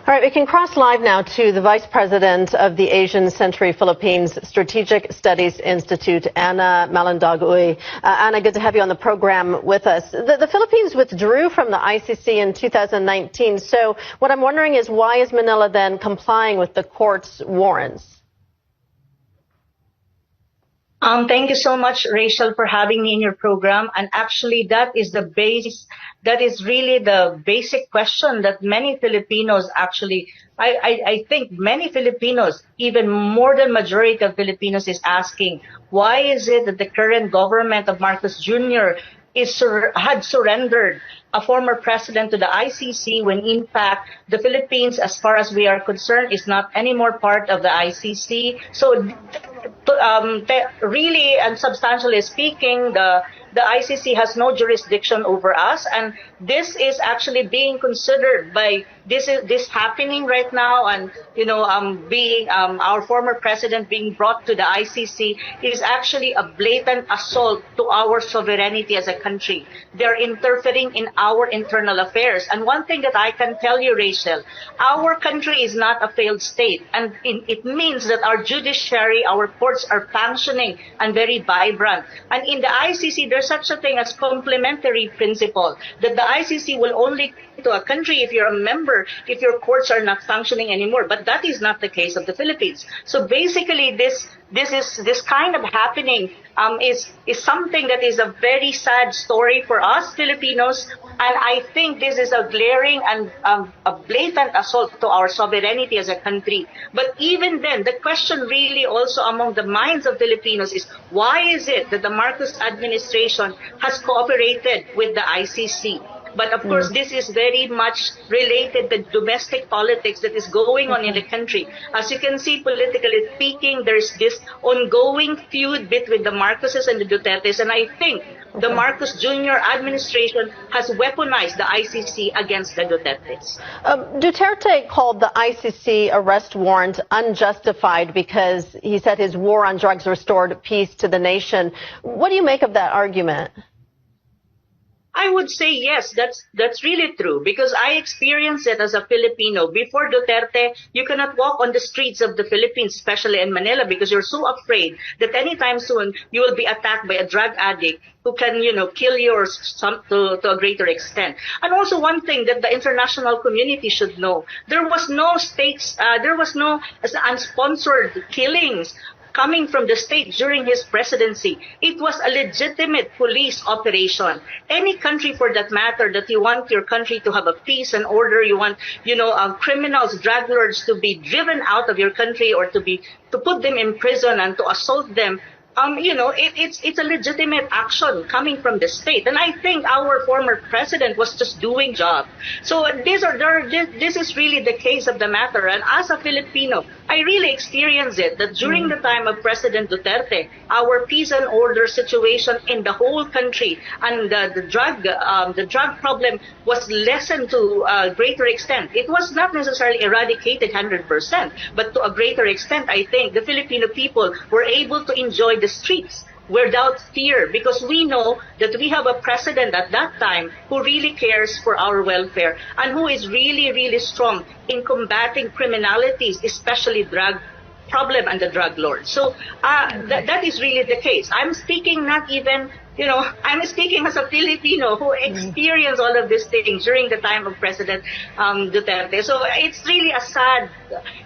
All right, we can cross live now to the Vice President of the Asian Century Philippines Strategic Studies Institute, Anna Malandog-Uy. Anna, good to have you on the program with us. The Philippines withdrew from the ICC in 2019. So what I'm wondering is, why is Manila then complying with the court's warrants? Thank you so much, Rachel, for having me in your program. And actually, that is really the basic question that many Filipinos I think many Filipinos, even more than majority of Filipinos, is asking, why is it that the current government of Marcos Jr. had surrendered a former president to the ICC when in fact the Philippines, as far as we are concerned, is not anymore part of the ICC. So really and substantially speaking, the ICC has no jurisdiction over us, and this is actually being considered by this happening right now, and being our former president being brought to the ICC is actually a blatant assault to our sovereignty as a country. They're interfering in our internal affairs, and one thing that I can tell you, Rachel, our country is not a failed state, and it means that our judiciary, our courts are functioning and very vibrant. And in the ICC, there's such a thing as complementary principle, that the ICC will only to a country if you're a member, if your courts are not functioning anymore. But that is not the case of the Philippines. So basically, this kind of happening is something that is a very sad story for us Filipinos, and I think this is a glaring and a blatant assault to our sovereignty as a country. But even then, the question really also among the minds of Filipinos is, why is it that the Marcos administration has cooperated with the ICC? But of course, this is very much related to domestic politics that is going on in the country. As you can see, politically speaking, there's this ongoing feud between the Marcoses and the Dutertes. And I think the Marcos Jr. administration has weaponized the ICC against the Dutertes. Duterte called the ICC arrest warrant unjustified because he said his war on drugs restored peace to the nation. What do you make of that argument? I would say yes, that's really true, because I experienced it as a Filipino. Before Duterte, you cannot walk on the streets of the Philippines, especially in Manila, because you're so afraid that anytime soon you will be attacked by a drug addict who can, kill you or to a greater extent. And also one thing that the international community should know, there was no unsponsored killings coming from the state during his presidency. It was a legitimate police operation. Any country, for that matter, that you want your country to have a peace and order, you want, criminals, drug lords to be driven out of your country or to put them in prison and to assault them. It's a legitimate action coming from the state, and I think our former president was just doing job. So this is really the case of the matter. And as a Filipino, I really experienced it that during the time of President Duterte, our peace and order situation in the whole country and the drug problem was lessened to a greater extent. It was not necessarily eradicated 100%, but to a greater extent, I think the Filipino people were able to enjoy the streets without fear, because we know that we have a president at that time who really cares for our welfare and who is really, really strong in combating criminalities, especially drug problem and the drug lords. So that is really the case. I'm speaking not even, I'm speaking as a Filipino who experienced all of these things during the time of President Duterte. So it's really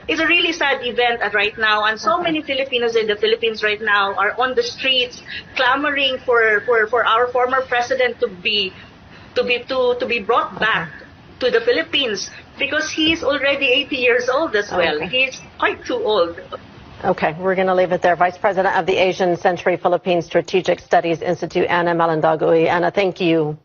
it's a really sad event right now, and so many Filipinos in the Philippines right now are on the streets clamoring for our former president to be brought back to the Philippines, because he's already 80 years old as well. He's quite too old. Okay, we're going to leave it there. Vice President of the Asian Century Philippines Strategic Studies Institute, Anna Malandog-Uy. Anna, thank you.